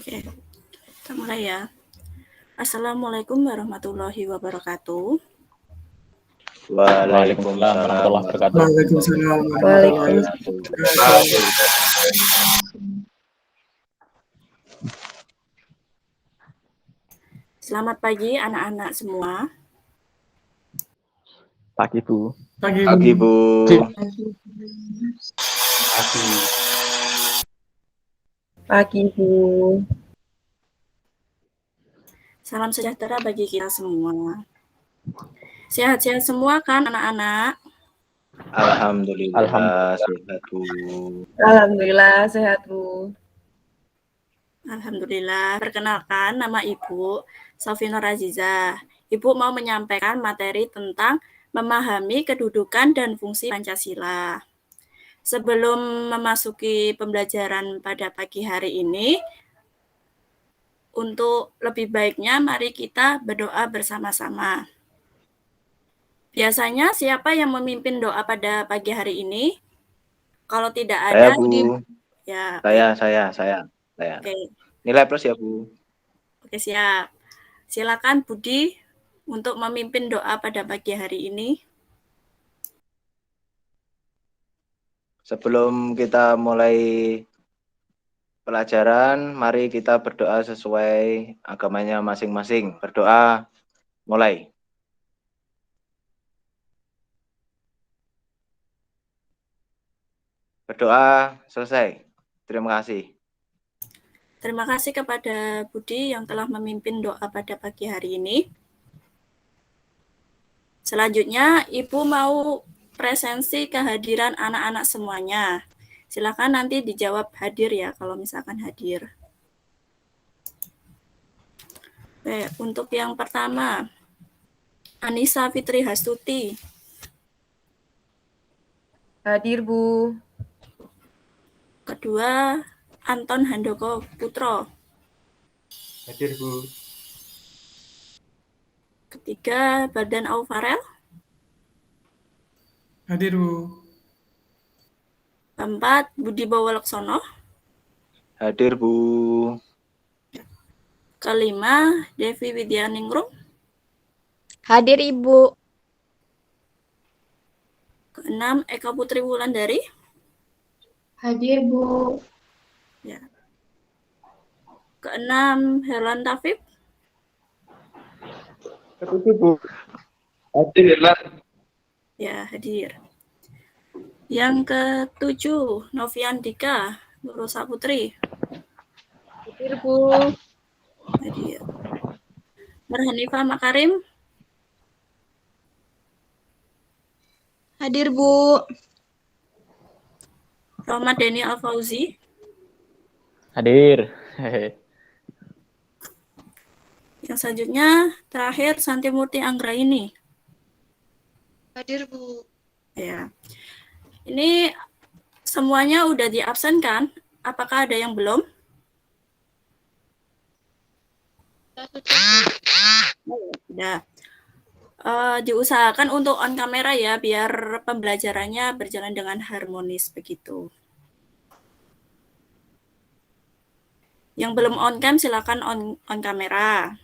Oke, kita mulai ya. Assalamualaikum warahmatullahi wabarakatuh. Waalaikumsalam warahmatullahi wabarakatuh. Waalaikumsalam warahmatullahi wabarakatuh. Selamat pagi anak-anak semua. Pagi, Bu. Pagi, Bu. Pagi, Bu. Salam sejahtera bagi kita semua. Sehat-sehat semua kan anak-anak? Alhamdulillah sehat, Bu. Alhamdulillah sehat, Bu. Alhamdulillah. Perkenalkan, nama Ibu Saufinur Azizah. Ibu mau menyampaikan materi tentang memahami kedudukan dan fungsi Pancasila. Sebelum memasuki pembelajaran pada pagi hari ini, untuk lebih baiknya mari kita berdoa bersama-sama. Biasanya siapa yang memimpin doa pada pagi hari ini? Kalau tidak ada, Saya, Bu. ya. Saya. Oke. Nilai plus ya, Bu. Oke, siap. Silakan Budi untuk memimpin doa pada pagi hari ini. Sebelum kita mulai pelajaran, mari kita berdoa sesuai agamanya masing-masing. Berdoa, mulai. Berdoa, selesai. Terima kasih. Terima kasih kepada Budi yang telah memimpin doa pada pagi hari ini. Selanjutnya, Ibu mau presensi kehadiran anak-anak semuanya. Silakan nanti dijawab hadir ya kalau misalkan hadir. Oke, untuk yang pertama, Anissa Fitri Hastuti. Hadir, Bu. Kedua, Anton Handoko Putro. Hadir, Bu. Ketiga, Badan Aufarel. Hadir, Bu. Keempat, Budi Bawaleksono. Hadir, Bu. Kelima, Devi Widyaningrum. Hadir, Ibu. Keenam, Eka Putri Wulandari. Hadir, Bu. Ya. Keenam, Herlan Tafib. Hadir, Bu. Hadir, Ya, hadir. Yang ketujuh, Noviandika Nurosa Putri. Hadir, Bu. Hadir. Nurhanifah Makarim. Hadir, Bu. Rahmat Deni Al-Fauzi. Hadir. Yang selanjutnya, terakhir, Santi Murti Anggraini. Hadir, Bu. Ya. Ini semuanya udah diabsenkan. Apakah ada yang belum? Sudah. Diusahakan untuk on kamera ya, biar pembelajarannya berjalan dengan harmonis begitu. Yang belum on cam silakan on kamera.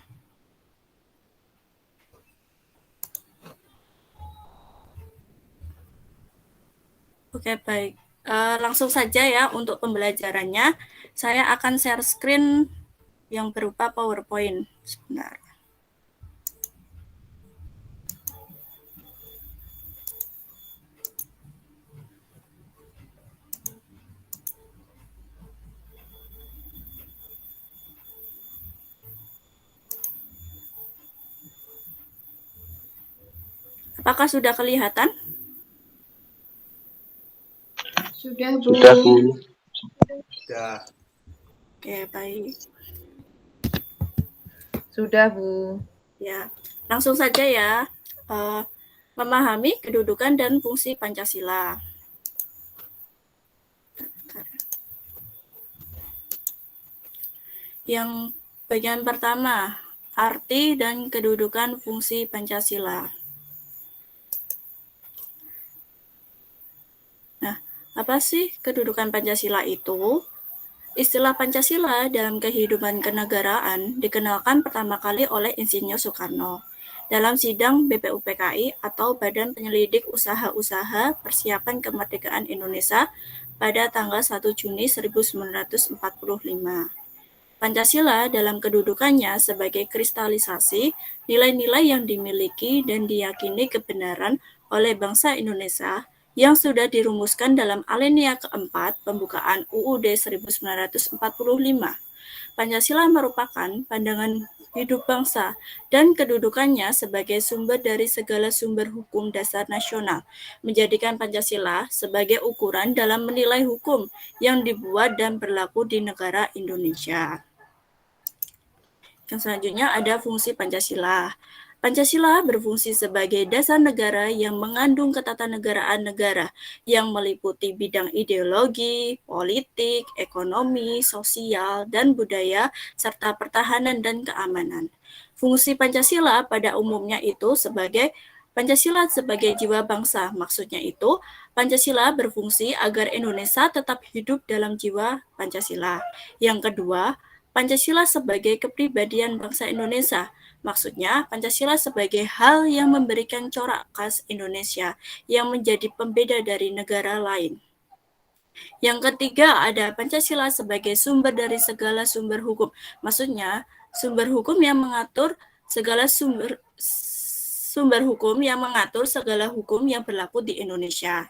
Oke, baik. Langsung saja ya untuk pembelajarannya. Saya akan share screen yang berupa PowerPoint. Sebentar. Apakah sudah kelihatan? Sudah, Bu. Sudah, Bu. Sudah. Oke, baik. Sudah, Bu. Ya, langsung saja ya. Memahami kedudukan dan fungsi Pancasila. Yang bagian pertama, arti dan kedudukan fungsi Pancasila. Nah, apa sih kedudukan Pancasila itu? Istilah Pancasila dalam kehidupan kenegaraan dikenalkan pertama kali oleh Insinyur Soekarno dalam sidang BPUPKI atau Badan Penyelidik Usaha-Usaha Persiapan Kemerdekaan Indonesia pada tanggal 1 Juni 1945. Pancasila dalam kedudukannya sebagai kristalisasi nilai-nilai yang dimiliki dan diyakini kebenaran oleh bangsa Indonesia yang sudah dirumuskan dalam alinea keempat pembukaan UUD 1945. Pancasila merupakan pandangan hidup bangsa dan kedudukannya sebagai sumber dari segala sumber hukum dasar nasional, menjadikan Pancasila sebagai ukuran dalam menilai hukum yang dibuat dan berlaku di negara Indonesia. Yang selanjutnya ada fungsi Pancasila. Pancasila berfungsi sebagai dasar negara yang mengandung ketatanegaraan negara yang meliputi bidang ideologi, politik, ekonomi, sosial, dan budaya, serta pertahanan dan keamanan. Fungsi Pancasila pada umumnya itu sebagai Pancasila sebagai jiwa bangsa. Maksudnya itu, Pancasila berfungsi agar Indonesia tetap hidup dalam jiwa Pancasila. Yang kedua, Pancasila sebagai kepribadian bangsa Indonesia. Maksudnya, Pancasila sebagai hal yang memberikan corak khas Indonesia yang menjadi pembeda dari negara lain. Yang ketiga, ada Pancasila sebagai sumber dari segala sumber hukum. Maksudnya, sumber hukum yang mengatur segala sumber hukum yang mengatur segala hukum yang berlaku di Indonesia.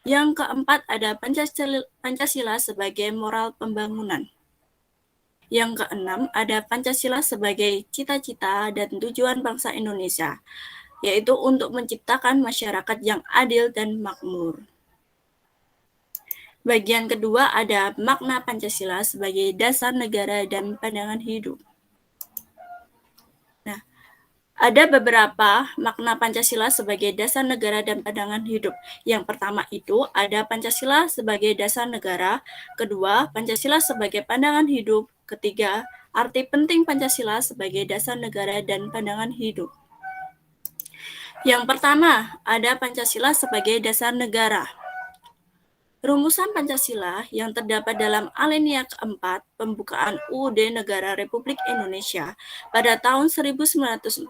Yang keempat, ada Pancasila sebagai moral pembangunan. Yang keenam, ada Pancasila sebagai cita-cita dan tujuan bangsa Indonesia, yaitu untuk menciptakan masyarakat yang adil dan makmur. Bagian kedua ada makna Pancasila sebagai dasar negara dan pandangan hidup. Nah, ada beberapa makna Pancasila sebagai dasar negara dan pandangan hidup. Yang pertama itu ada Pancasila sebagai dasar negara, kedua Pancasila sebagai pandangan hidup, ketiga arti penting Pancasila sebagai dasar negara dan pandangan hidup. Yang pertama ada Pancasila sebagai dasar negara. Rumusan Pancasila yang terdapat dalam alinea keempat pembukaan UUD Negara Republik Indonesia pada tahun 1945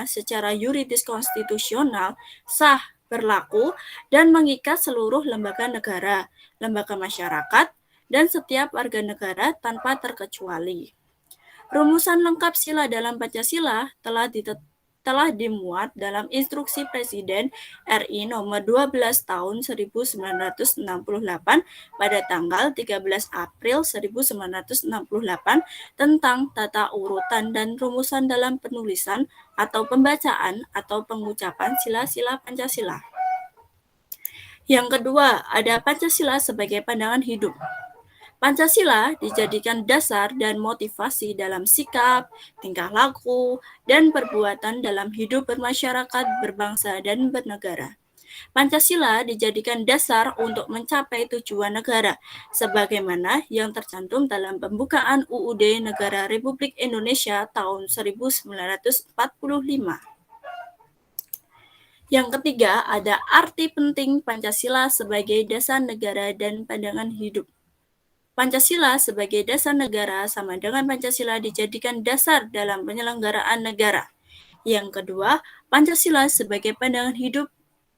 secara yuridis konstitusional sah, berlaku, dan mengikat seluruh lembaga negara, lembaga masyarakat, dan setiap warga negara tanpa terkecuali. Rumusan lengkap sila dalam Pancasila telah dimuat dalam Instruksi Presiden RI nomor 12 tahun 1968 pada tanggal 13 April 1968 tentang tata urutan dan rumusan dalam penulisan atau pembacaan atau pengucapan sila-sila Pancasila. Yang kedua, ada Pancasila sebagai pandangan hidup. Pancasila dijadikan dasar dan motivasi dalam sikap, tingkah laku, dan perbuatan dalam hidup bermasyarakat, berbangsa, dan bernegara. Pancasila dijadikan dasar untuk mencapai tujuan negara, sebagaimana yang tercantum dalam pembukaan UUD Negara Republik Indonesia tahun 1945. Yang ketiga, ada arti penting Pancasila sebagai dasar negara dan pandangan hidup. Pancasila sebagai dasar negara sama dengan Pancasila dijadikan dasar dalam penyelenggaraan negara. Yang kedua, Pancasila sebagai pandangan hidup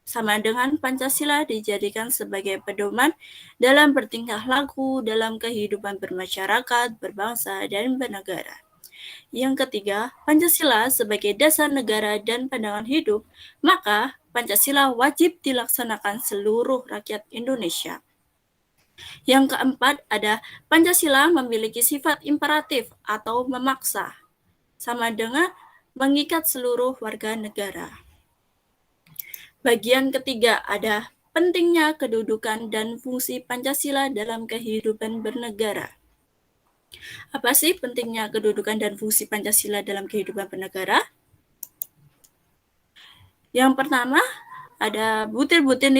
sama dengan Pancasila dijadikan sebagai pedoman dalam bertingkah laku dalam kehidupan bermasyarakat, berbangsa, dan bernegara. Yang ketiga, Pancasila sebagai dasar negara dan pandangan hidup, maka Pancasila wajib dilaksanakan seluruh rakyat Indonesia. Yang keempat, ada Pancasila memiliki sifat imperatif atau memaksa, sama dengan mengikat seluruh warga negara. Bagian ketiga, ada pentingnya kedudukan dan fungsi Pancasila dalam kehidupan bernegara. Apa sih pentingnya kedudukan dan fungsi Pancasila dalam kehidupan bernegara? Yang pertama, ada butir-butir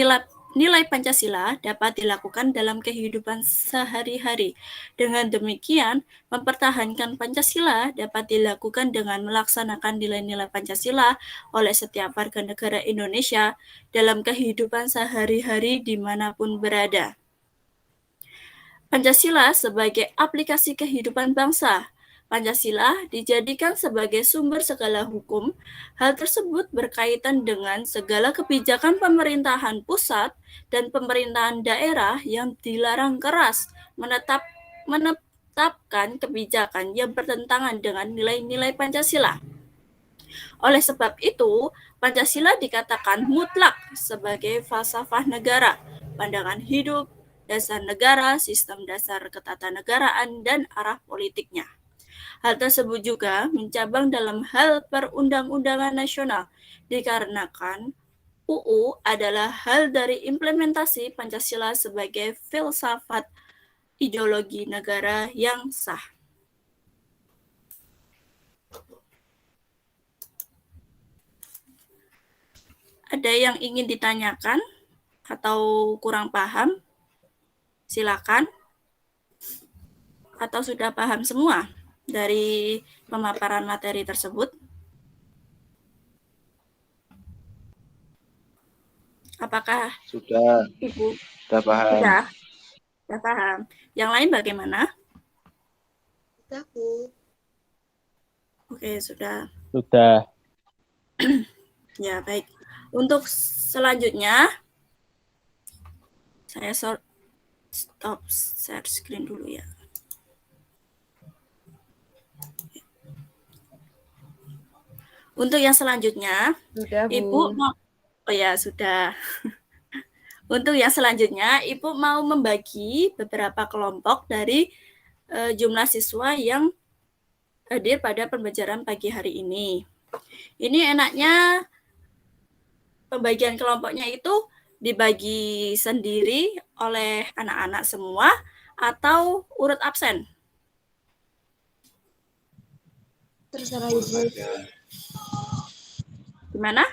nilai Pancasila dapat dilakukan dalam kehidupan sehari-hari. Dengan demikian, mempertahankan Pancasila dapat dilakukan dengan melaksanakan nilai-nilai Pancasila oleh setiap warga negara Indonesia dalam kehidupan sehari-hari dimanapun berada. Pancasila sebagai aplikasi kehidupan bangsa. Pancasila dijadikan sebagai sumber segala hukum. Hal tersebut berkaitan dengan segala kebijakan pemerintahan pusat dan pemerintahan daerah yang dilarang keras menetapkan kebijakan yang bertentangan dengan nilai-nilai Pancasila. Oleh sebab itu, Pancasila dikatakan mutlak sebagai falsafah negara, pandangan hidup, dasar negara, sistem dasar ketatanegaraan, dan arah politiknya. Hal tersebut juga mencabang dalam hal perundang-undangan nasional, dikarenakan UU adalah hal dari implementasi Pancasila sebagai filsafat ideologi negara yang sah. Ada yang ingin ditanyakan atau kurang paham? Silakan. Atau sudah paham semua dari pemaparan materi tersebut? Apakah Sudah, Ibu sudah paham. sudah paham? Yang lain bagaimana? Sudah, Bu. Oke, sudah. Sudah. Ya, baik. Untuk selanjutnya, saya stop share screen dulu ya. Untuk yang selanjutnya, Sudah, Bu. Ibu mau, oh ya sudah. Untuk yang selanjutnya, Ibu mau membagi beberapa kelompok dari jumlah siswa yang hadir pada pembelajaran pagi hari ini. Ini enaknya pembagian kelompoknya itu dibagi sendiri oleh anak-anak semua atau urut absen? Terserah Ibu. Gimana?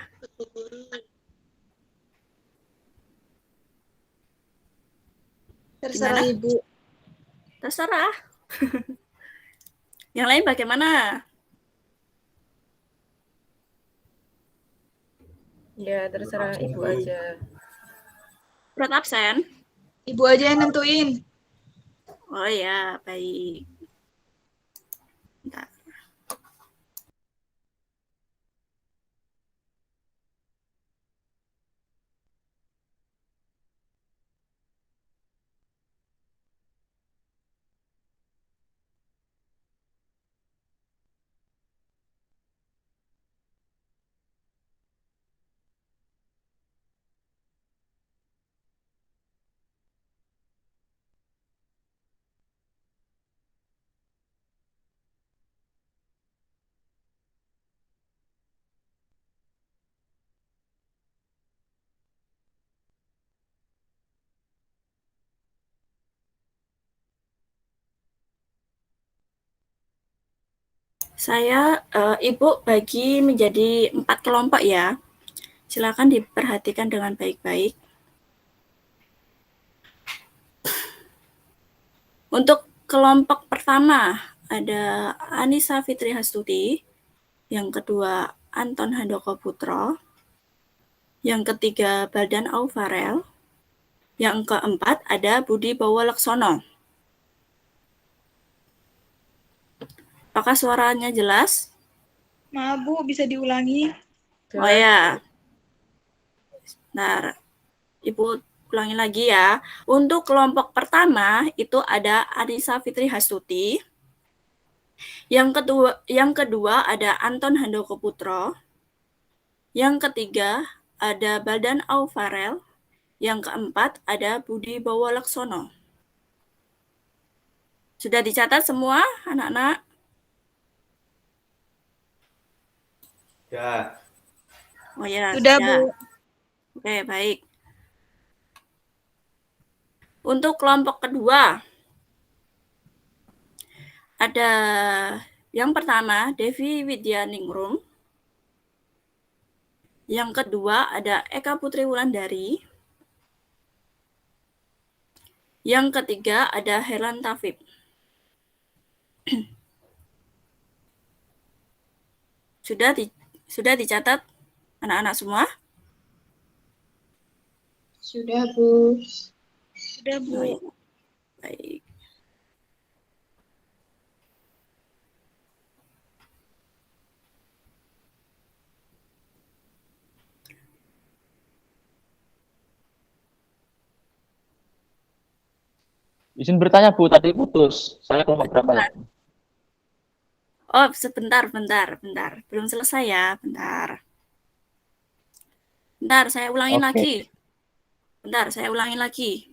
Terserah Gimana? Ibu. Terserah. Yang lain bagaimana? Ya, terserah Ibu aja. Urut absen? Ibu aja yang nentuin. Oh ya, baik. Bentar. Ibu bagi menjadi 4 kelompok ya. Silakan diperhatikan dengan baik-baik. Untuk kelompok pertama ada Anissa Fitri Hastuti, yang kedua Anton Handoko Putro, yang ketiga Baldan Aufarel, yang keempat ada Budi Bowo Laksono. Apakah suaranya jelas? Maaf, Bu, bisa diulangi? Oh ya. Bentar. Ibu ulangi lagi ya. Untuk kelompok pertama itu ada Anissa Fitri Hastuti. Yang kedua ada Anton Handoko Putro. Yang ketiga ada Baldan Aufarel. Yang keempat ada Budi Bowo Laksono. Sudah dicatat semua anak-anak? Ya. Oh ya, Sudah, Bu. Oke, baik. Untuk kelompok kedua, ada yang pertama Devi Widyaningrum, yang kedua ada Eka Putri Wulandari, yang ketiga ada Herlan Tafib. Sudah dicatat anak-anak semua? Sudah, Bu. Sudah, Bu. Oh, ya. Baik. Izin bertanya Bu, tadi putus. Saya kelompok berapa ya? Oh, sebentar, bentar. Belum selesai ya, bentar. Bentar, saya ulangin Oke. lagi. Bentar, saya ulangin lagi.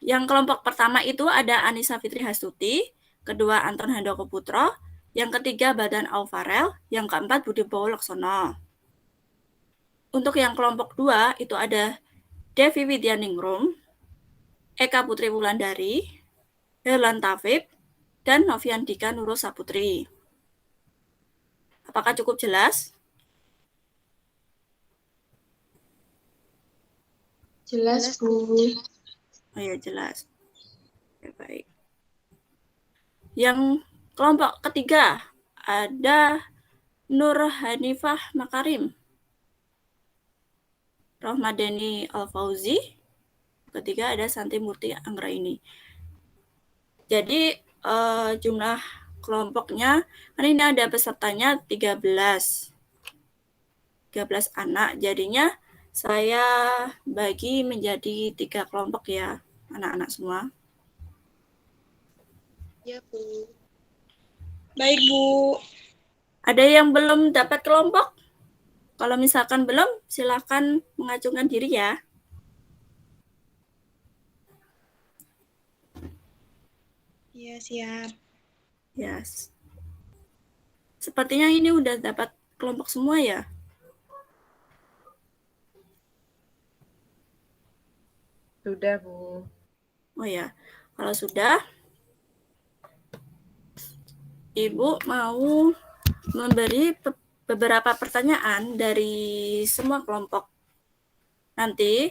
Yang kelompok pertama itu ada Anissa Fitri Hastuti, kedua Anton Handoko Putro, yang ketiga Badan Aufarel, yang keempat Budi Bowo Laksono. Untuk yang kelompok dua itu ada Devi Widyaningrum, Eka Putri Wulandari, Herlan Tafib, dan Noviandika Nurul Saputri. Apakah cukup jelas? Jelas, Bu. Oh ya, jelas. Oke, baik. Yang kelompok ketiga ada Nur Hanifah Makarim, Rohmadeni Al-Fauzi, ketiga ada Santi Murti Anggraini. Jadi jumlah kelompoknya, kan ini ada pesertanya 13 anak, jadinya saya bagi menjadi 3 kelompok ya, anak-anak semua. Ya, Bu. Baik, Bu. Ada yang belum dapat kelompok? Kalau misalkan belum, silakan mengacungkan diri ya. Iya, siap. Yes. Sepertinya ini udah dapat kelompok semua ya. Sudah, Bu. Oh ya, kalau sudah, Ibu mau memberi beberapa pertanyaan dari semua kelompok. Nanti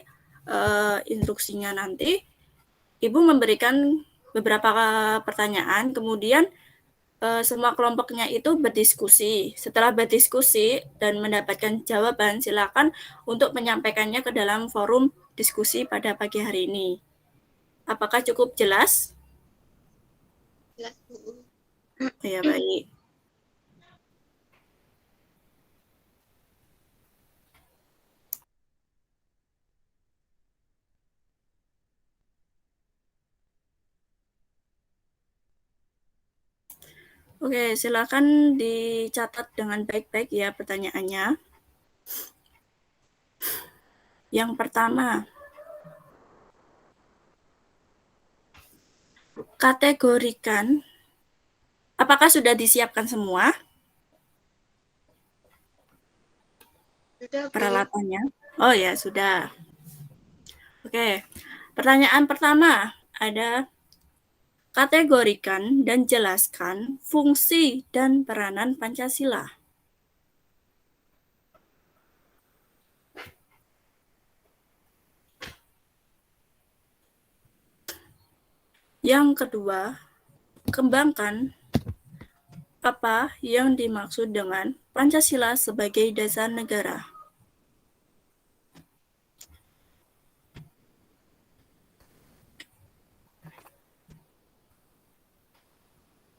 instruksinya nanti Ibu memberikan beberapa pertanyaan, kemudian semua kelompoknya itu berdiskusi. Setelah berdiskusi dan mendapatkan jawaban, silakan untuk menyampaikannya ke dalam forum diskusi pada pagi hari ini. Apakah cukup jelas? Jelas, Bu. Ya, baik. Oke, silakan dicatat dengan baik-baik ya pertanyaannya. Yang pertama, kategorikan. Apakah sudah disiapkan semua Sudah, Bu. peralatannya? Oh ya, sudah. Oke, pertanyaan pertama ada kategorikan dan jelaskan fungsi dan peranan Pancasila. Yang kedua, kembangkan apa yang dimaksud dengan Pancasila sebagai dasar negara.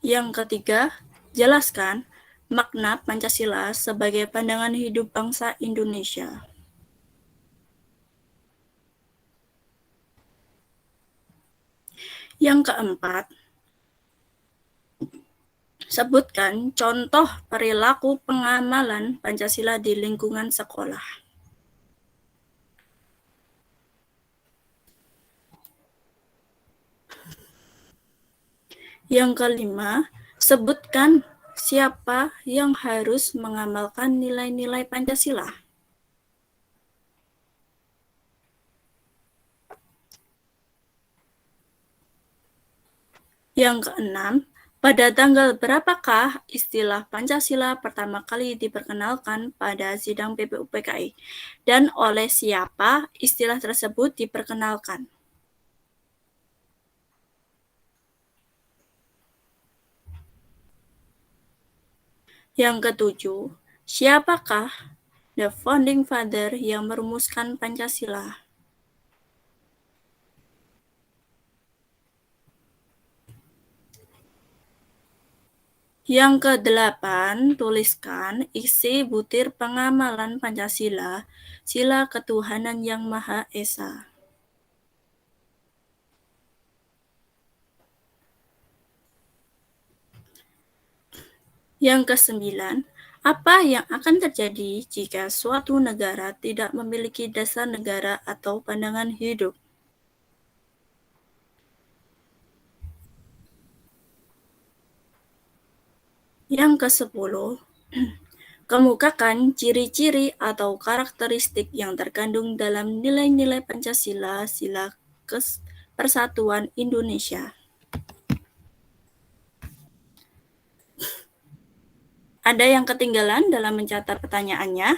Yang ketiga, jelaskan makna Pancasila sebagai pandangan hidup bangsa Indonesia. Yang keempat, sebutkan contoh perilaku pengamalan Pancasila di lingkungan sekolah. Yang kelima, sebutkan siapa yang harus mengamalkan nilai-nilai Pancasila. Yang keenam, pada tanggal berapakah istilah Pancasila pertama kali diperkenalkan pada sidang PPUPKI dan oleh siapa istilah tersebut diperkenalkan? Yang ketujuh, siapakah the founding father yang merumuskan Pancasila? Yang kedelapan, tuliskan isi butir pengamalan Pancasila, sila ketuhanan yang Maha Esa. Yang kesembilan, apa yang akan terjadi jika suatu negara tidak memiliki dasar negara atau pandangan hidup? Yang kesepuluh, kemukakan ciri-ciri atau karakteristik yang terkandung dalam nilai-nilai Pancasila, Sila Persatuan Indonesia. Ada yang ketinggalan dalam mencatat pertanyaannya?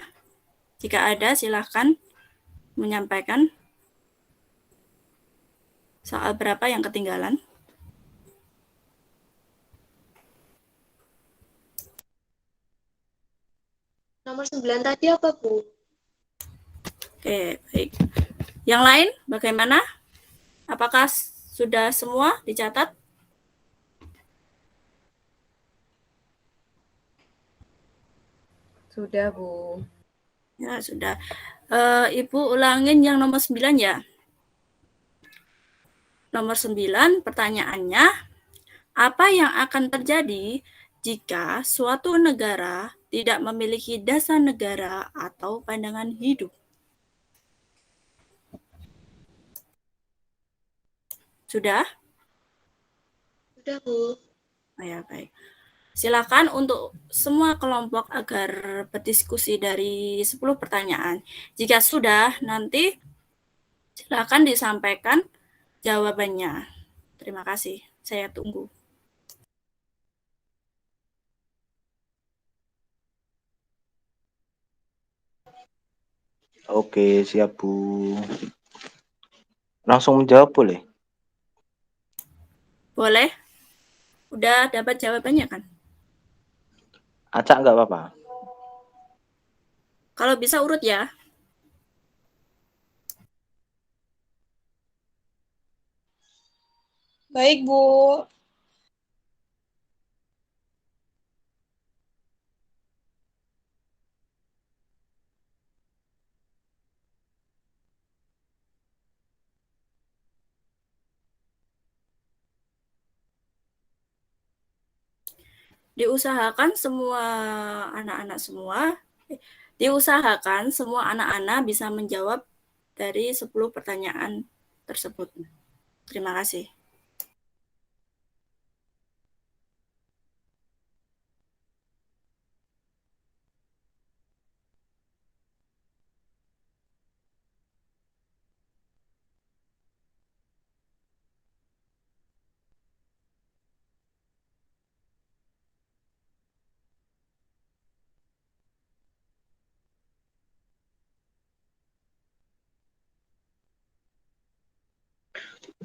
Jika ada, silakan menyampaikan. Soal berapa yang ketinggalan? Nomor 9 tadi apa, Bu? Oke, baik. Yang lain bagaimana? Apakah sudah semua dicatat? Sudah, Bu. Ya, sudah. Ibu ulangin yang nomor 9 ya. Nomor 9, pertanyaannya, apa yang akan terjadi jika suatu negara tidak memiliki dasar negara atau pandangan hidup? Sudah? Sudah, Bu. Oh ya, baik. Silakan untuk semua kelompok agar berdiskusi dari 10 pertanyaan. Jika sudah, nanti silakan disampaikan jawabannya. Terima kasih. Saya tunggu. Oke, siap Bu. Langsung menjawab boleh? Boleh? Udah dapat jawabannya kan? Acak nggak apa-apa? Kalau bisa urut ya. Baik, Bu. Diusahakan semua anak-anak semua, diusahakan semua anak-anak bisa menjawab dari 10 pertanyaan tersebut. Terima kasih.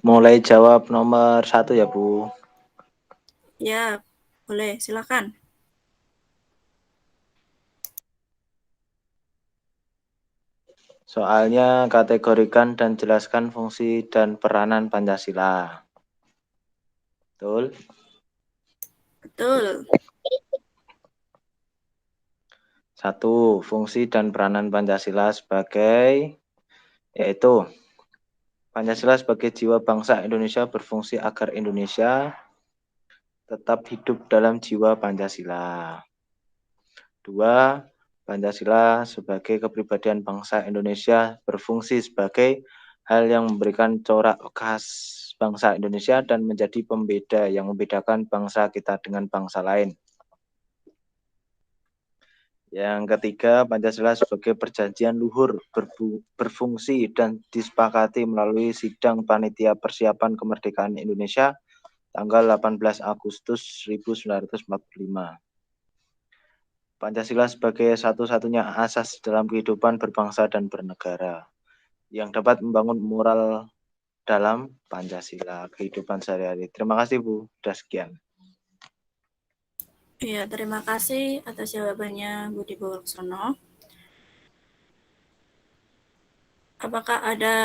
Mulai jawab nomor 1 ya Bu. Ya, boleh, silakan. Soalnya kategorikan dan jelaskan fungsi dan peranan Pancasila. Betul? Betul. 1. Fungsi dan peranan Pancasila sebagai, yaitu Pancasila sebagai jiwa bangsa Indonesia berfungsi agar Indonesia tetap hidup dalam jiwa Pancasila. 2. Pancasila sebagai kepribadian bangsa Indonesia berfungsi sebagai hal yang memberikan corak khas bangsa Indonesia dan menjadi pembeda yang membedakan bangsa kita dengan bangsa lain. Yang ketiga, Pancasila sebagai perjanjian luhur berfungsi dan disepakati melalui sidang panitia persiapan kemerdekaan Indonesia tanggal 18 Agustus 1945. Pancasila sebagai satu-satunya asas dalam kehidupan berbangsa dan bernegara yang dapat membangun moral dalam Pancasila kehidupan sehari-hari. Terima kasih Bu, sudah sekian. Ya, terima kasih atas jawabannya Budi Bawalaksono. Apakah ada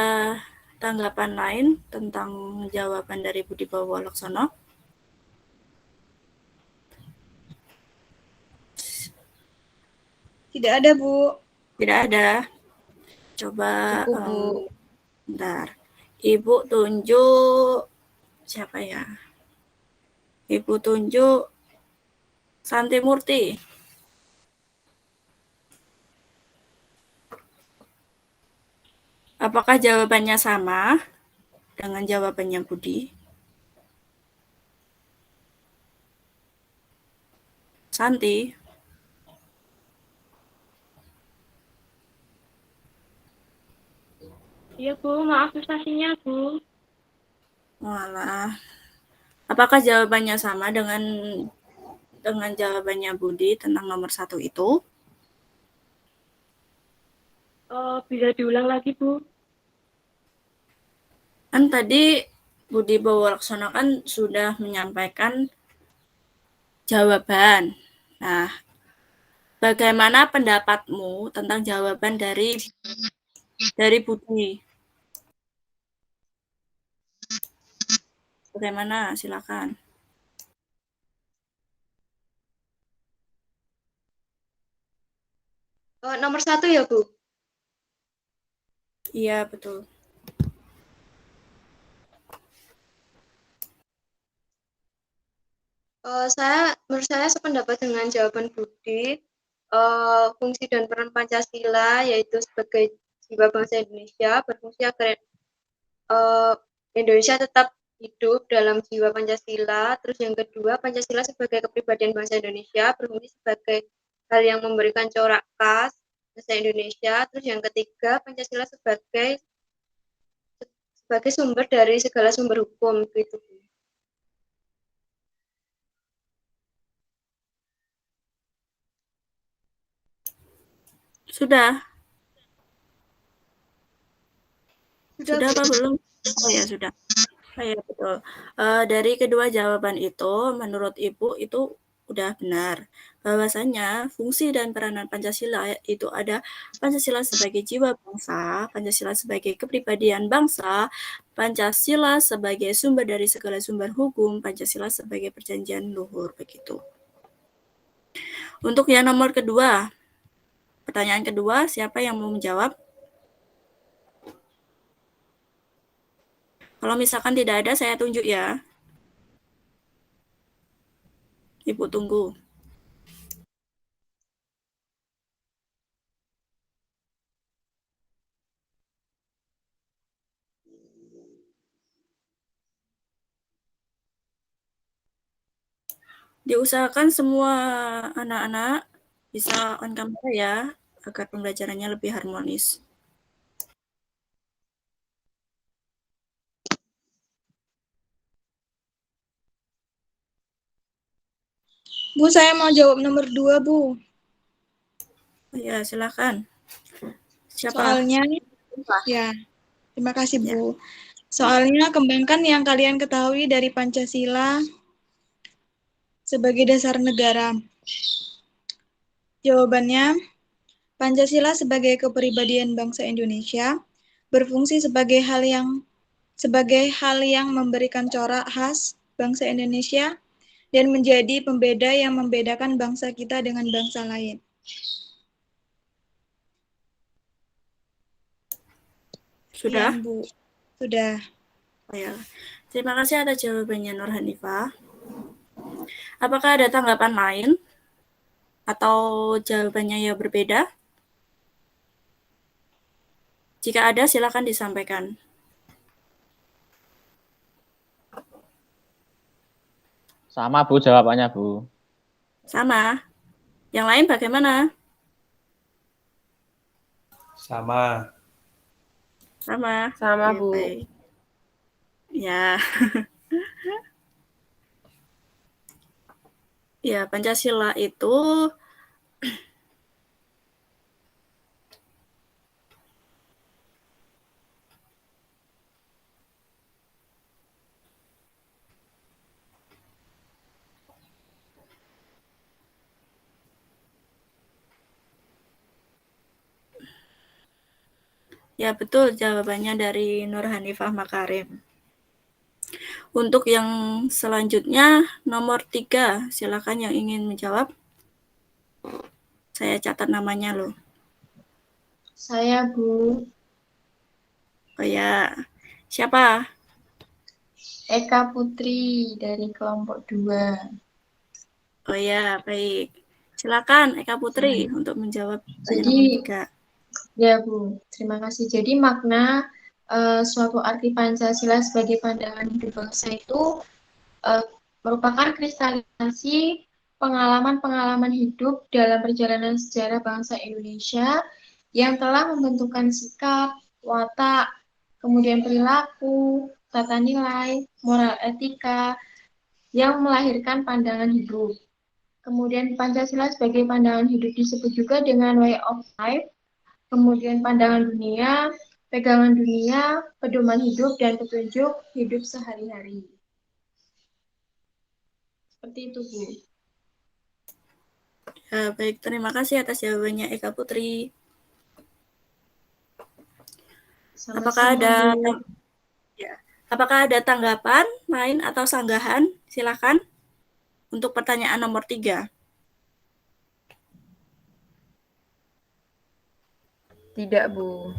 tanggapan lain tentang jawaban dari Budi Bawalaksono? Tidak ada, Bu. Tidak ada. Coba Cukup, Bu. bentar. Ibu tunjuk siapa ya? Ibu tunjuk Santi Murti. Apakah jawabannya sama dengan jawabannya Budi? Santi. Iya, Bu. Maaf prestasinya, Bu. Walah. Apakah jawabannya sama dengan jawabannya Budi tentang nomor 1 itu? Bisa diulang lagi, Bu? Kan tadi Budi Bowo-Laksono kan sudah menyampaikan jawaban. Nah, bagaimana pendapatmu tentang jawaban dari Budi? Bagaimana? Silakan. Nomor 1 ya, Bu? Iya, betul. Menurut saya sependapat dengan jawaban Budi. Fungsi dan peran Pancasila yaitu sebagai jiwa bangsa Indonesia berfungsi agar Indonesia tetap hidup dalam jiwa Pancasila. Terus yang kedua, Pancasila sebagai kepribadian bangsa Indonesia berfungsi sebagai hal yang memberikan corak khas bangsa Indonesia. Terus yang ketiga, Pancasila sebagai sumber dari segala sumber hukum gitu. Sudah Sudah, apa belum? Oh ya, sudah. Oh ya, betul. Dari kedua jawaban itu, menurut Ibu itu udah benar. Bahwasanya fungsi dan peranan Pancasila itu ada Pancasila sebagai jiwa bangsa, Pancasila sebagai kepribadian bangsa, Pancasila sebagai sumber dari segala sumber hukum, Pancasila sebagai perjanjian luhur, begitu. Untuk yang nomor kedua, pertanyaan kedua, siapa yang mau menjawab? Kalau misalkan tidak ada, saya tunjuk ya. Ibu tunggu. Diusahakan semua anak-anak bisa on kamera ya, agar pembelajarannya lebih harmonis. Bu, saya mau jawab nomor 2, Bu. Ya, silakan. Siapa? Soalnya, ya, terima kasih, Ya. Bu. Soalnya kembangkan yang kalian ketahui dari Pancasila sebagai dasar negara. Jawabannya, Pancasila sebagai kepribadian bangsa Indonesia berfungsi sebagai hal yang memberikan corak khas bangsa Indonesia dan menjadi pembeda yang membedakan bangsa kita dengan bangsa lain. Sudah? Ya, Bu. Sudah. Oh, ya. Terima kasih atas jawabannya Nur Hanifah. Apakah ada tanggapan lain? Atau jawabannya ya berbeda? Jika ada, silakan disampaikan. Sama Bu jawabannya Bu. Sama. Yang lain bagaimana? Sama. Sama. Sama, Oke, Bu. baik. Ya. Ya, Pancasila itu ya betul jawabannya dari Nur Hanifah Makarim. Untuk yang selanjutnya nomor 3, silakan yang ingin menjawab. Saya catat namanya loh. Saya, Bu. Oh ya, siapa? Eka Putri dari kelompok 2. Oh ya, baik. Silakan Eka Putri untuk menjawab pertanyaan nomor 3. Ya, Bu. Terima kasih. Jadi makna suatu arti Pancasila sebagai pandangan hidup bangsa itu merupakan kristalisasi pengalaman-pengalaman hidup dalam perjalanan sejarah bangsa Indonesia yang telah membentukkan sikap, watak, kemudian perilaku, tata nilai, moral etika, yang melahirkan pandangan hidup. Kemudian Pancasila sebagai pandangan hidup disebut juga dengan way of life, kemudian pandangan dunia, pegangan dunia, pedoman hidup, dan petunjuk hidup sehari-hari. Seperti itu, Bu. Ya, baik, terima kasih atas jawabannya Eka Putri. Apakah ada tanggapan lain atau sanggahan? Silakan untuk pertanyaan nomor 3. Tidak, Bu.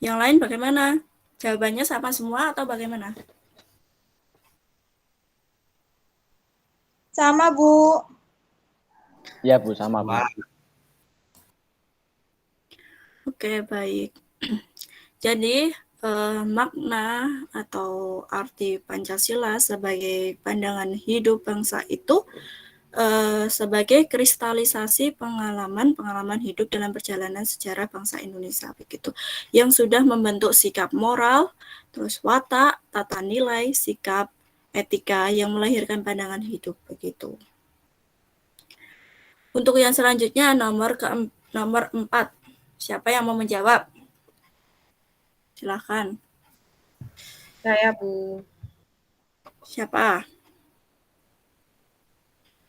Yang lain bagaimana? Jawabannya sama semua atau bagaimana? Sama, Bu. Iya, Bu, sama, Bu. Oke, baik. Jadi, makna atau arti Pancasila sebagai pandangan hidup bangsa itu sebagai kristalisasi pengalaman hidup dalam perjalanan sejarah bangsa Indonesia begitu, yang sudah membentuk sikap moral, terus watak, tata nilai, sikap etika yang melahirkan pandangan hidup begitu. Untuk yang selanjutnya nomor 4. Siapa yang mau menjawab? Silakan. Saya, Bu. Siapa?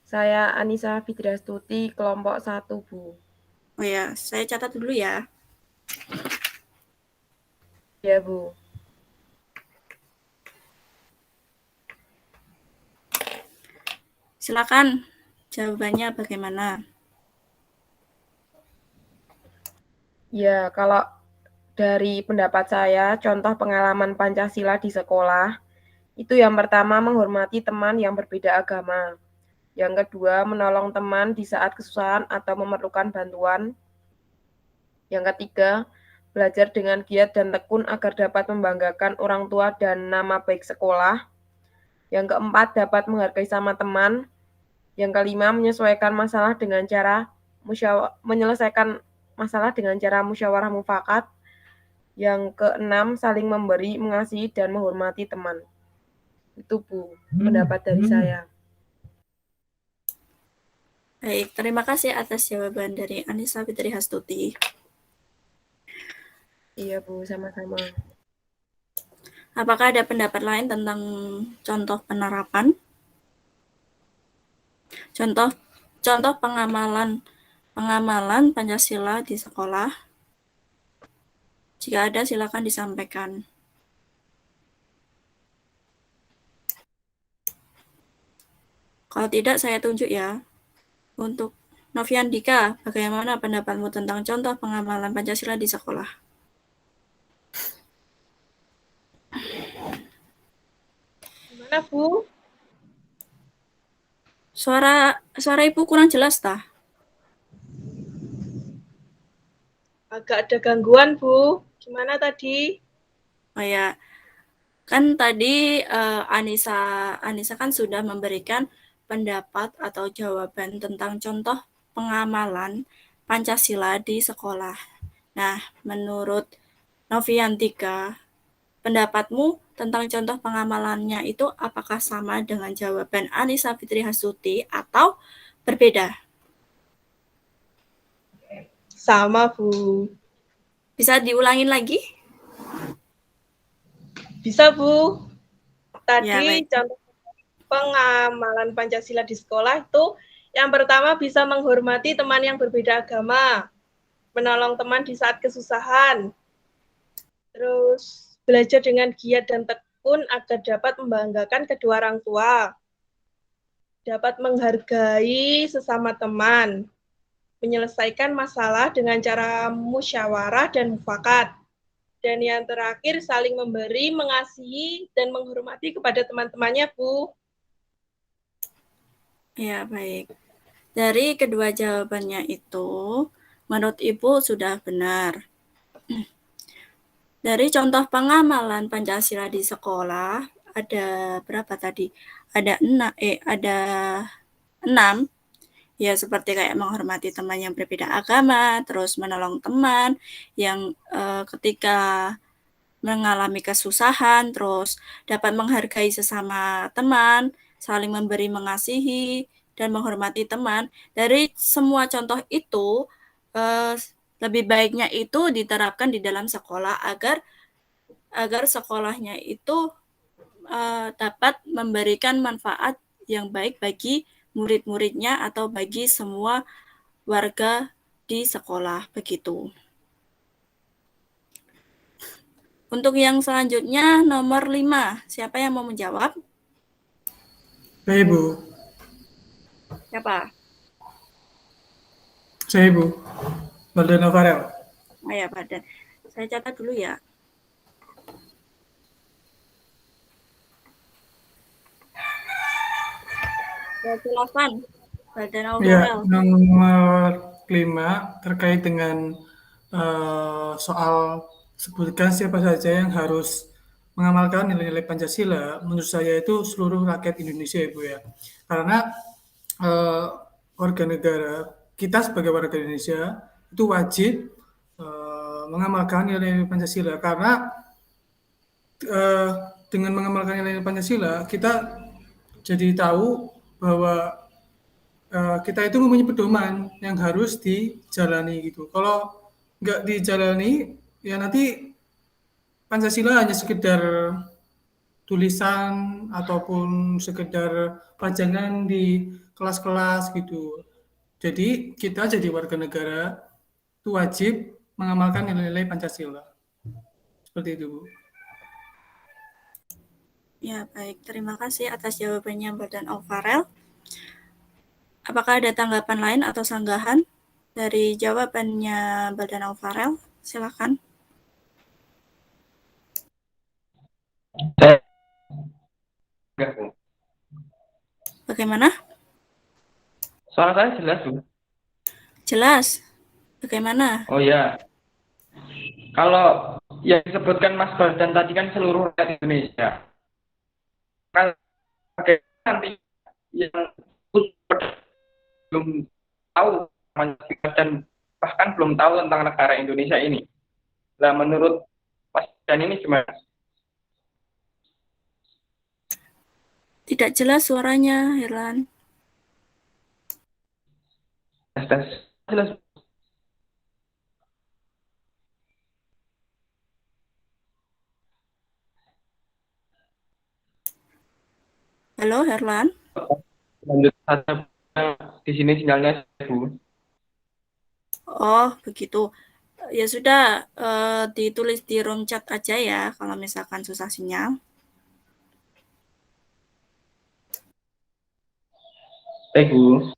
Saya Anissa Fitriastuti, kelompok 1, Bu. Oh ya, saya catat dulu ya. Ya, Bu. Silakan jawabannya bagaimana? Ya, kalau dari pendapat saya, contoh pengalaman Pancasila di sekolah, itu yang pertama menghormati teman yang berbeda agama. Yang kedua, menolong teman di saat kesusahan atau memerlukan bantuan. Yang ketiga, belajar dengan giat dan tekun agar dapat membanggakan orang tua dan nama baik sekolah. Yang keempat, dapat menghargai sama teman. Yang kelima, menyelesaikan masalah dengan cara musyawarah mufakat. Yang keenam, saling memberi, mengasihi, dan menghormati teman. Itu, Bu, pendapat dari saya. Baik, terima kasih atas jawaban dari Anissa Fitriastuti. Iya, Bu, sama-sama. Apakah ada pendapat lain tentang contoh penerapan? Contoh pengamalan Pancasila di sekolah? Jika ada, silakan disampaikan. Kalau tidak, saya tunjuk ya. Untuk Noviandika, bagaimana pendapatmu tentang contoh pengamalan Pancasila di sekolah? Gimana, Bu? Suara Ibu kurang jelas, tah? Agak ada gangguan, Bu. Gimana tadi? Oh ya, kan tadi Anissa kan sudah memberikan pendapat atau jawaban tentang contoh pengamalan Pancasila di sekolah. Nah, menurut Noviantika, pendapatmu tentang contoh pengamalannya itu apakah sama dengan jawaban Anissa Fitriastuti atau berbeda? Sama, Bu. Bisa diulangin lagi? Bisa, Bu. Tadi Ya, baik. contoh pengamalan Pancasila di sekolah itu yang pertama bisa menghormati teman yang berbeda agama, menolong teman di saat kesusahan, terus belajar dengan giat dan tekun agar dapat membanggakan kedua orang tua, dapat menghargai sesama teman, menyelesaikan masalah dengan cara musyawarah dan mufakat. Dan yang terakhir, saling memberi, mengasihi, dan menghormati kepada teman-temannya, Bu. Ya, baik. Dari kedua jawabannya itu, menurut Ibu sudah benar. Dari contoh pengamalan Pancasila di sekolah, ada berapa tadi? Ada 6. Ya, seperti kayak menghormati teman yang berbeda agama, terus menolong teman yang ketika mengalami kesusahan, terus dapat menghargai sesama teman, saling memberi, mengasihi, dan menghormati teman. Dari semua contoh itu, lebih baiknya itu diterapkan di dalam sekolah agar sekolahnya itu dapat memberikan manfaat yang baik bagi murid-muridnya atau bagi semua warga di sekolah begitu. Untuk yang selanjutnya nomor 5, siapa yang mau menjawab? Saya Ibu. Siapa? Saya Ibu. Maldana Farel. Oh ya, Badan. Saya catat dulu ya. Silakan, Badan Ya, Farel. nomor 5 terkait dengan soal sebutkan siapa saja yang harus mengamalkan nilai-nilai Pancasila. Menurut saya itu seluruh rakyat Indonesia, Ibu ya. Karena eh, warga negara kita sebagai warga Indonesia itu wajib mengamalkan nilai-nilai Pancasila karena eh, dengan mengamalkan nilai Pancasila kita jadi tahu bahwa kita itu mempunyai pedoman yang harus dijalani gitu. Kalau nggak dijalani, ya nanti Pancasila hanya sekedar tulisan ataupun sekedar pajangan di kelas-kelas gitu. Jadi kita jadi warga negara itu wajib mengamalkan nilai-nilai Pancasila. Seperti itu, Bu. Ya, baik. Terima kasih atas jawabannya, Badan Farel. Apakah ada tanggapan lain atau sanggahan dari jawabannya Badan Farel? Silakan. Enggak, Bu. Bagaimana? Suara saya jelas, Bu. Jelas. Bagaimana? Oh ya, kalau yang disebutkan Mas Baldan tadi kan seluruh rakyat Indonesia. Kan nanti yang belum tahu Pancasila dan bahkan belum tahu tentang negara Indonesia ini. Nah, menurut Mas Dan ini gimana? Tidak jelas suaranya, Herlan. Jelas, jelas. Halo, Herlan. Lanjut saja di sini sinyalnya, Bu. Oh, begitu. Ya sudah, ditulis di room chat aja ya, kalau misalkan susah sinyal. Baik, Bu.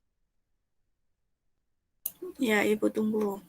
Ya, Ibu tunggu.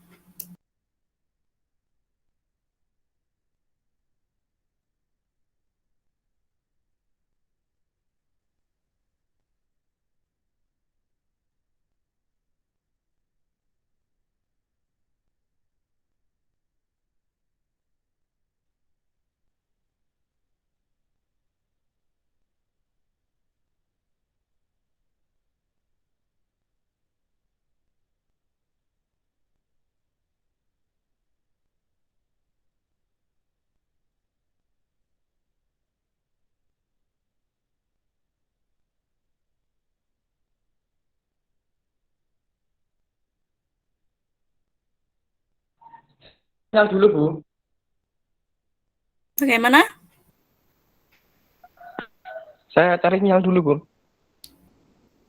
Sinyal dulu, Bu. Bagaimana? Saya cari sinyal dulu, Bu.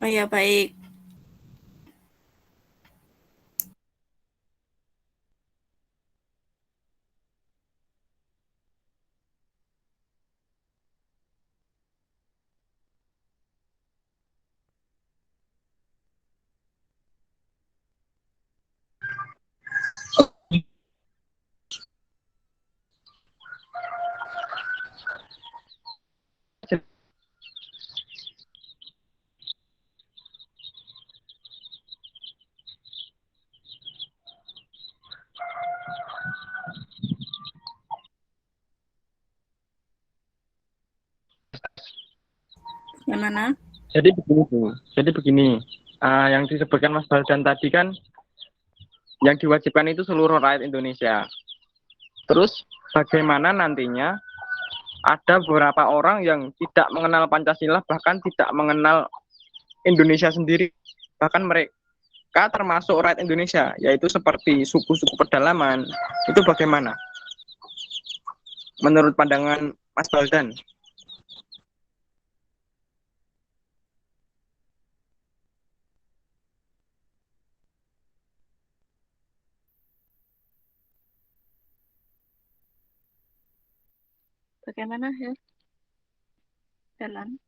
Oh ya, baik. Yang mana? Jadi begini, Bu. Jadi begini, yang disebutkan Mas Baldan tadi kan yang diwajibkan itu seluruh rakyat Indonesia. Terus bagaimana nantinya ada beberapa orang yang tidak mengenal Pancasila, bahkan tidak mengenal Indonesia sendiri. Bahkan mereka termasuk rakyat Indonesia, yaitu seperti suku-suku pedalaman. Itu bagaimana? Menurut pandangan Mas Baldan. Bagaimana ya? Jalan.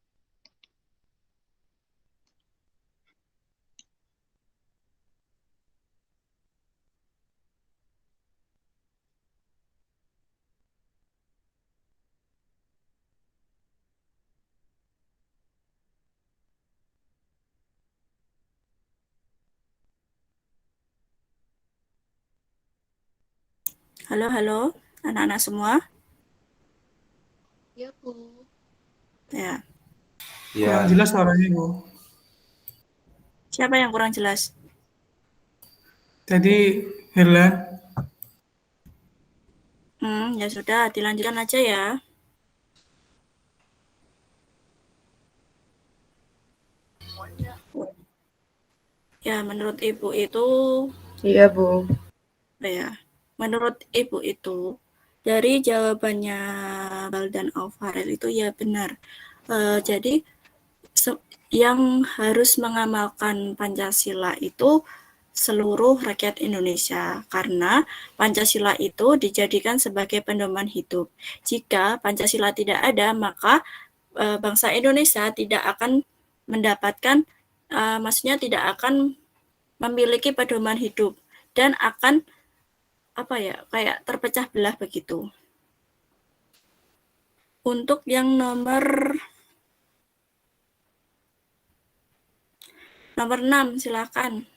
Halo, halo, anak-anak semua. Ya, Bu. Ya. Kurang jelas suaranya, Bu. Siapa yang kurang jelas? Tadi Herlan. Ya sudah, dilanjutkan aja ya. Ya, menurut Ibu itu, Iya, Bu. ya, menurut Ibu itu, dari jawabannya Baldan Alvarez itu ya benar. Jadi, yang harus mengamalkan Pancasila itu seluruh rakyat Indonesia, karena Pancasila itu dijadikan sebagai pedoman hidup. Jika Pancasila tidak ada, maka bangsa Indonesia tidak akan mendapatkan, maksudnya tidak akan memiliki pedoman hidup dan akan kayak terpecah belah begitu. Untuk yang nomor 6, silakan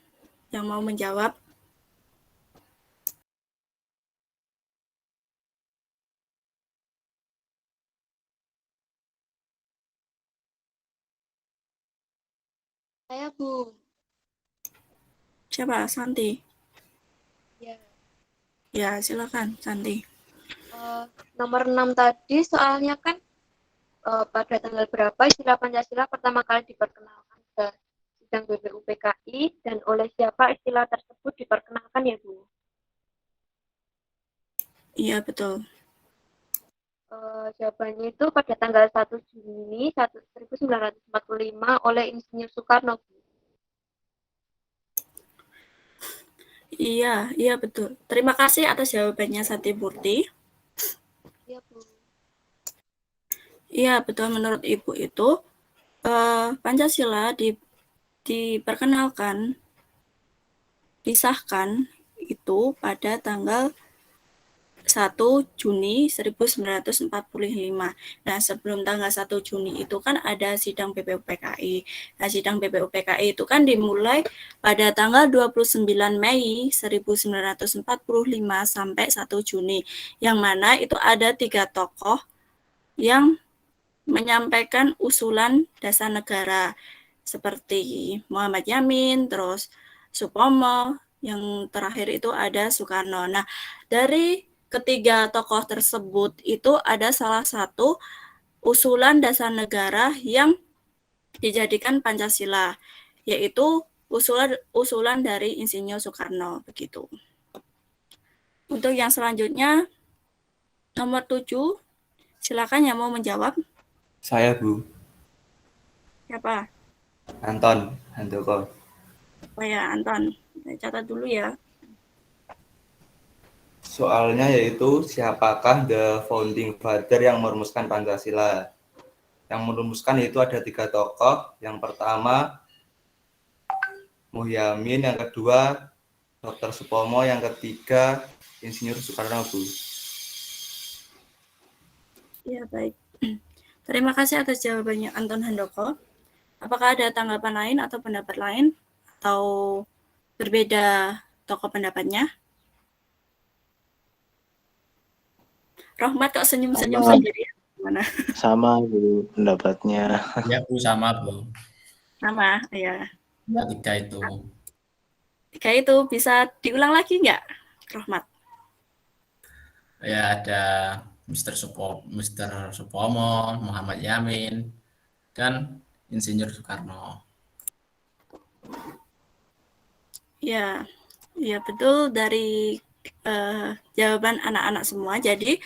yang mau menjawab. Saya, Bu. Siapa? Santi? Ya. Ya, silakan, Santi. Nomor 6 tadi soalnya kan pada tanggal berapa istilah Pancasila pertama kali diperkenalkan ke sidang BPUPKI dan oleh siapa istilah tersebut diperkenalkan ya, Bu? Iya, betul. Jawabannya itu pada tanggal 1 Juni 1945 oleh Insinyur Soekarno, Bu. Iya betul. Terima kasih atas jawabannya Santi Purti. Iya, Bu. Iya, betul, menurut Ibu itu Pancasila diperkenalkan, disahkan itu pada tanggal 1 Juni 1945. Nah, sebelum tanggal 1 Juni itu kan ada sidang BPUPKI. Nah, sidang BPUPKI itu kan dimulai pada tanggal 29 Mei 1945 sampai 1 Juni. Yang mana itu ada 3 tokoh yang menyampaikan usulan dasar negara seperti Muhammad Yamin, terus Supomo, yang terakhir itu ada Soekarno. Nah, dari ketiga tokoh tersebut itu ada salah satu usulan dasar negara yang dijadikan Pancasila, yaitu usulan dari Insinyur Soekarno begitu. Untuk yang selanjutnya nomor 7, silakan yang mau menjawab. Saya, Bu. Siapa? Anton Handoko. Oh ya, Anton. Catat dulu ya. Soalnya yaitu siapakah the founding father yang merumuskan Pancasila? Yang merumuskan yaitu ada 3 tokoh. Yang pertama Muhyamin, yang kedua Dr. Supomo, yang ketiga Insinyur Soekarno, Bu. Ya, baik. Terima kasih atas jawabannya Anton Handoko. Apakah ada tanggapan lain atau pendapat lain? Atau berbeda tokoh pendapatnya? Rohmat kok senyum-senyum sendiri? Mana? Sama Bu pendapatnya. Ya Bu, sama Bu. Sama, ya. Ya, 3 itu. 3 itu bisa diulang lagi nggak, Rohmat? Ya ada Mr. Supomo, Muhammad Yamin, dan Insinyur Soekarno. Ya, ya betul dari jawaban anak-anak semua. Jadi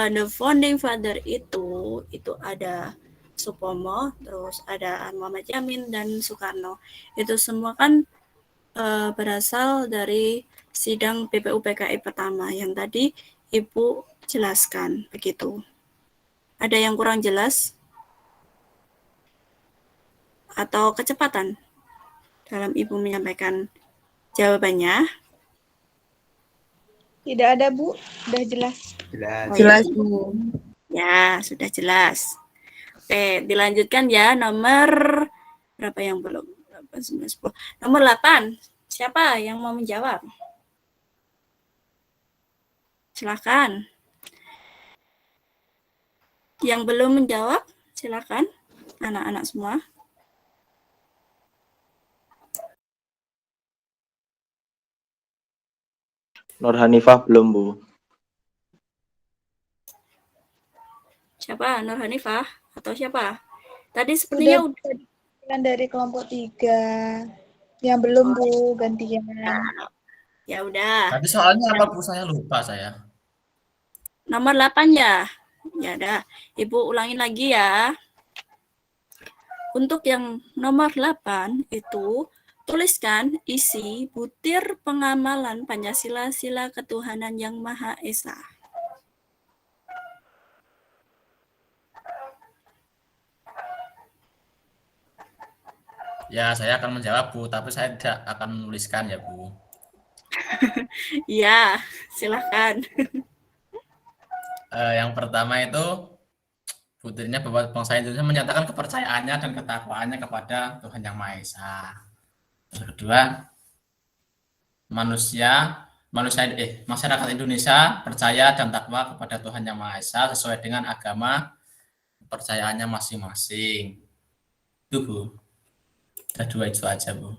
the founding father itu ada Supomo, terus ada Muhammad Yamin dan Soekarno. Itu semua kan berasal dari sidang BPUPKI pertama yang tadi Ibu jelaskan, begitu. Ada yang kurang jelas? Atau kecepatan dalam Ibu menyampaikan jawabannya? Tidak ada, Bu. Sudah jelas. Jelas, Bu. Ya, sudah jelas. Oke, dilanjutkan ya. Nomor berapa yang belum? 8, 9, 10. Nomor 8. Siapa yang mau menjawab? Silakan. Yang belum menjawab, silakan. Anak-anak semua. Nur Hanifah belum Bu. Siapa? Nur Hanifah atau siapa? Tadi sepertinya udah dari kelompok 3. Yang belum Bu, gantian. Ya udah. Tadi soalnya apa Bu? Saya lupa saya. Nomor 8 ya. Ya udah, Ibu ulangin lagi ya. Untuk yang nomor 8 itu tuliskan isi butir pengamalan Pancasila Sila Ketuhanan Yang Maha Esa. Ya, saya akan menjawab Bu, tapi saya tidak akan menuliskan ya Bu. Ya, silakan. Yang pertama itu butirnya bahwa bangsa Indonesia menyatakan kepercayaannya dan ketakwaannya kepada Tuhan Yang Maha Esa. Yang kedua, masyarakat Indonesia percaya dan takwa kepada Tuhan Yang Maha Esa sesuai dengan agama kepercayaannya masing-masing. Itu Bu. Ada 2 itu aja Bu.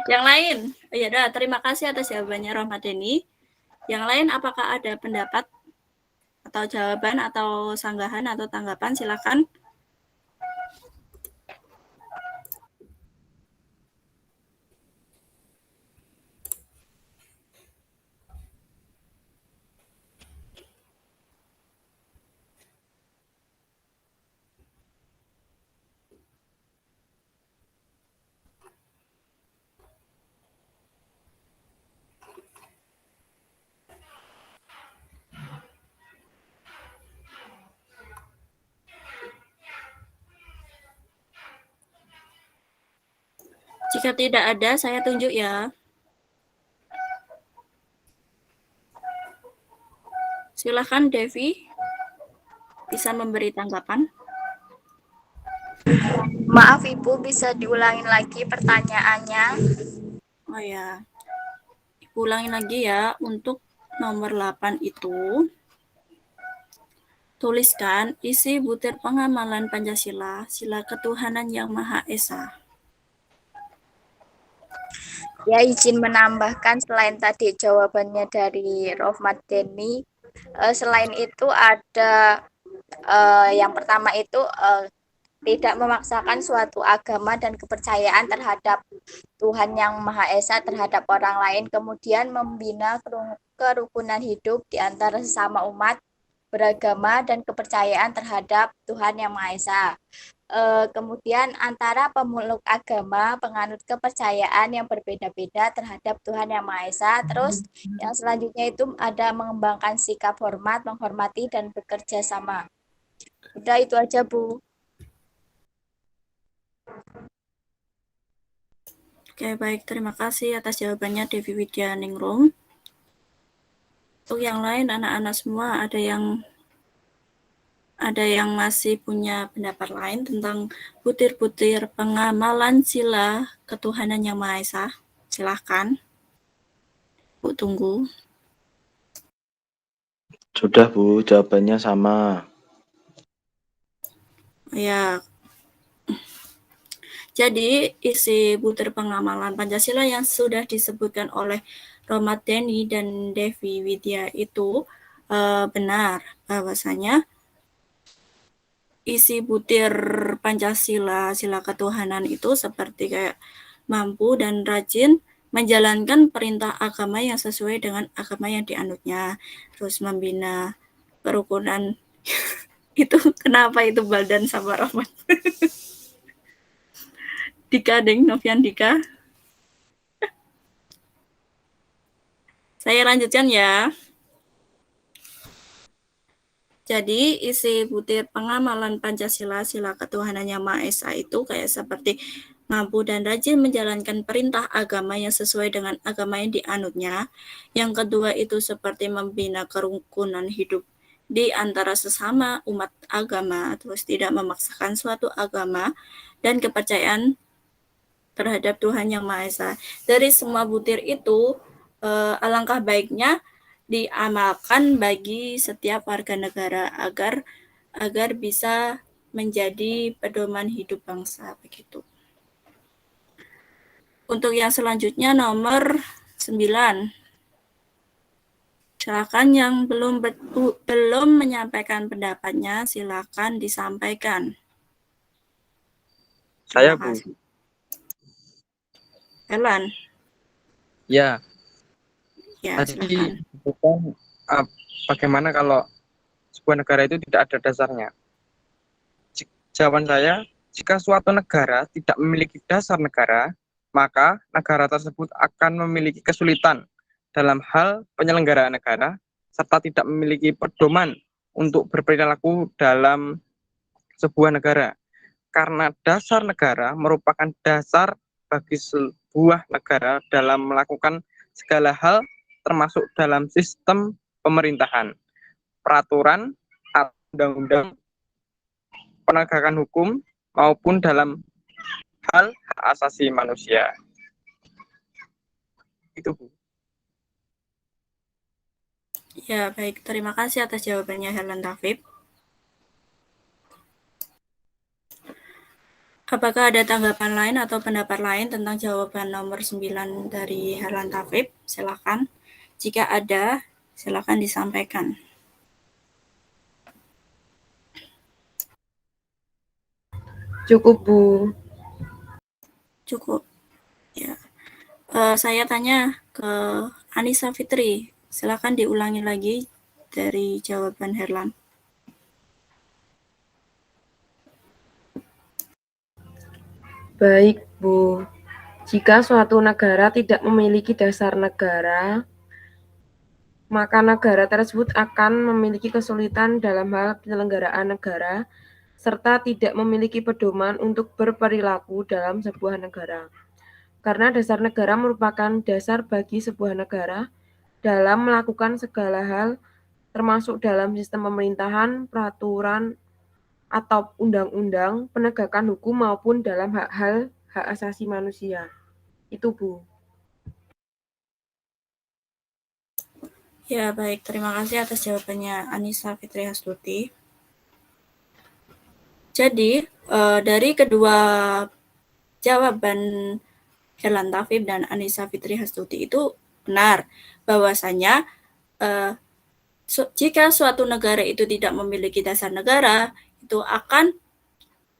Yang lain? Ya udah, terima kasih atas jawabannya Rohmat Deni. Yang lain apakah ada pendapat atau jawaban atau sanggahan atau tanggapan? Silakan. Jika tidak ada, saya tunjuk ya. Silakan Devi, bisa memberi tanggapan. Maaf Ibu, bisa diulangin lagi pertanyaannya? Oh ya, Ibu ulangin lagi ya. Untuk nomor 8 itu, tuliskan isi butir pengamalan Pancasila, Sila Ketuhanan Yang Maha Esa. Ya, izin menambahkan selain tadi jawabannya dari Rohmat Deni, selain itu ada yang pertama itu tidak memaksakan suatu agama dan kepercayaan terhadap Tuhan Yang Maha Esa terhadap orang lain, kemudian membina kerukunan hidup di antara sesama umat beragama dan kepercayaan terhadap Tuhan Yang Maha Esa. Kemudian antara pemeluk agama, penganut kepercayaan yang berbeda-beda terhadap Tuhan Yang Maha Esa. Terus yang selanjutnya itu ada mengembangkan sikap hormat, menghormati, dan bekerja sama. Udah itu aja Bu. Oke, baik. Terima kasih atas jawabannya Devi Widyaningrum. Untuk yang lain, anak-anak semua ada yang masih punya pendapat lain tentang butir-butir pengamalan sila ketuhanan Yang Maha Esa? Silahkan. Bu tunggu. Sudah, Bu, jawabannya sama. Ya, jadi isi butir pengamalan Pancasila yang sudah disebutkan oleh Rohmat Denny dan Devi Widya itu benar bahwasanya isi butir Pancasila, sila ketuhanan itu seperti kayak mampu dan rajin menjalankan perintah agama yang sesuai dengan agama yang dianutnya, terus membina kerukunan. Itu kenapa itu Baldan sama Rohmat? Dika ding, Novian Dika. Saya lanjutkan ya. Jadi isi butir pengamalan Pancasila, sila ketuhanan yang Maha Esa itu kayak seperti mampu dan rajin menjalankan perintah agama yang sesuai dengan agama yang dianutnya. Yang kedua itu seperti membina kerukunan hidup di antara sesama umat agama, terus tidak memaksakan suatu agama dan kepercayaan terhadap Tuhan Yang Maha Esa. Dari semua butir itu, alangkah baiknya diamalkan bagi setiap warga negara agar bisa menjadi pedoman hidup bangsa begitu. Untuk yang selanjutnya nomor 9. Silakan yang belum menyampaikan pendapatnya, silakan disampaikan. Saya, Bu. Erlan. Ya. Ya, tadi bukan bagaimana kalau sebuah negara itu tidak ada dasarnya. Jawaban saya, jika suatu negara tidak memiliki dasar negara, maka negara tersebut akan memiliki kesulitan dalam hal penyelenggaraan negara, serta tidak memiliki pedoman untuk berperilaku dalam sebuah negara. Karena dasar negara merupakan dasar bagi sebuah negara dalam melakukan segala hal, termasuk dalam sistem pemerintahan, peraturan, undang-undang, penegakan hukum, maupun dalam hal hak asasi manusia. Itu, Bu. Ya, baik. Terima kasih atas jawabannya, Helen Tafib. Apakah ada tanggapan lain atau pendapat lain tentang jawaban nomor 9 dari Helen Tafib? Silakan. Jika ada, silakan disampaikan. Cukup, Bu. Cukup. Ya. Saya tanya ke Anissa Fitri. Silakan diulangi lagi dari jawaban Herlan. Baik, Bu. Jika suatu negara tidak memiliki dasar negara, maka negara tersebut akan memiliki kesulitan dalam hal penyelenggaraan negara, serta tidak memiliki pedoman untuk berperilaku dalam sebuah negara. Karena dasar negara merupakan dasar bagi sebuah negara dalam melakukan segala hal, termasuk dalam sistem pemerintahan, peraturan, atau undang-undang, penegakan hukum maupun dalam hak asasi manusia. Itu, Bu. Ya, baik. Terima kasih atas jawabannya Anissa Fitri Hastuti. Jadi, dari kedua jawaban Herlan Tafib dan Anissa Fitri Hastuti itu benar bahwasanya jika suatu negara itu tidak memiliki dasar negara, itu akan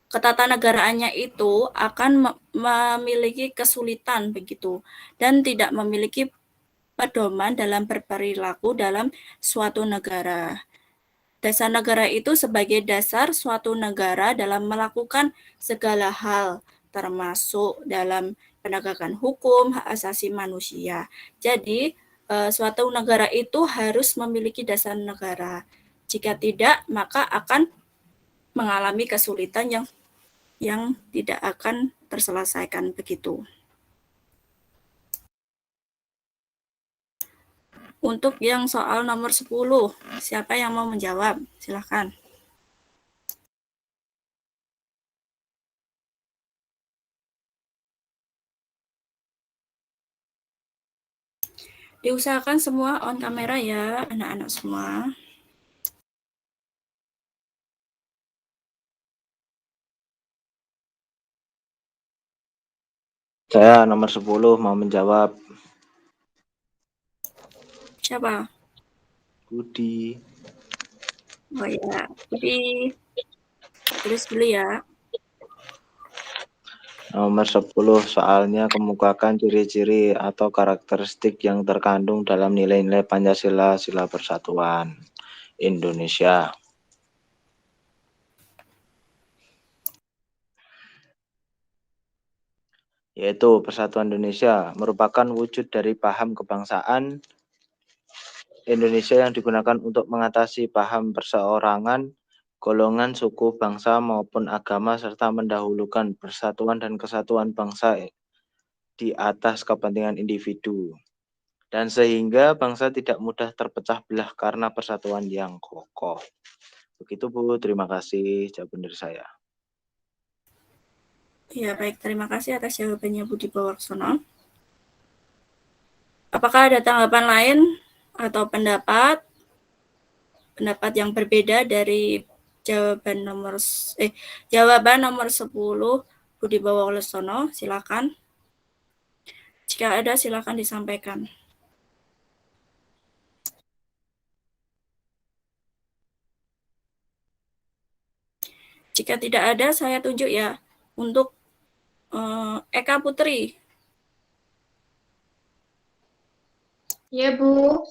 ketatanegaraannya itu akan memiliki kesulitan begitu dan tidak memiliki pedoman dalam berperilaku dalam suatu negara. Dasar negara itu sebagai dasar suatu negara dalam melakukan segala hal, termasuk dalam penegakan hukum, hak asasi manusia. Jadi, suatu negara itu harus memiliki dasar negara. Jika tidak, maka akan mengalami kesulitan yang tidak akan terselesaikan begitu. Untuk yang soal nomor 10, siapa yang mau menjawab? Silakan. Diusahakan semua on kamera ya, anak-anak semua. Saya nomor 10 mau menjawab. Siapa? Budi. Oh ya, jadi tulis dulu ya. Nomor 10 soalnya kemukakan ciri-ciri atau karakteristik yang terkandung dalam nilai-nilai Pancasila, Sila Persatuan Indonesia. Yaitu Persatuan Indonesia merupakan wujud dari paham kebangsaan Indonesia yang digunakan untuk mengatasi paham perseorangan, golongan, suku, bangsa, maupun agama, serta mendahulukan persatuan dan kesatuan bangsa di atas kepentingan individu. Dan sehingga bangsa tidak mudah terpecah belah karena persatuan yang kokoh. Begitu Bu, terima kasih jawaban dari saya. Ya, baik. Terima kasih atas jawabannya Budi Purwosono. Apakah ada tanggapan lain atau pendapat yang berbeda dari jawaban nomor 10 Budi Purwosono? Silakan. Jika ada, silakan disampaikan. Jika tidak ada, saya tunjuk ya untuk Eka Putri. Ya, Bu.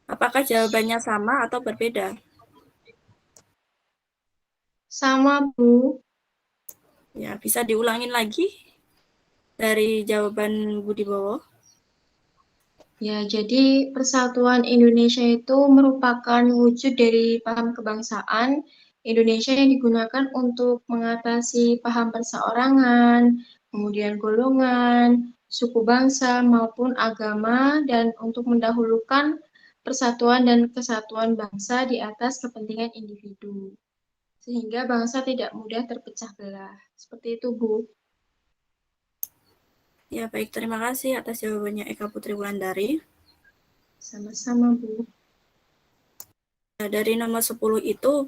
Apakah jawabannya sama atau berbeda? Sama, Bu. Ya, bisa diulangin lagi dari jawaban Budi Bowo. Ya, jadi Persatuan Indonesia itu merupakan wujud dari paham kebangsaan Indonesia yang digunakan untuk mengatasi paham perseorangan, kemudian golongan, suku bangsa maupun agama, dan untuk mendahulukan persatuan dan kesatuan bangsa di atas kepentingan individu. Sehingga bangsa tidak mudah terpecah belah. Seperti itu, Bu. Ya, baik. Terima kasih atas jawabannya Eka Putri Wulandari. Sama-sama, Bu. Nah, dari nomor 10 itu,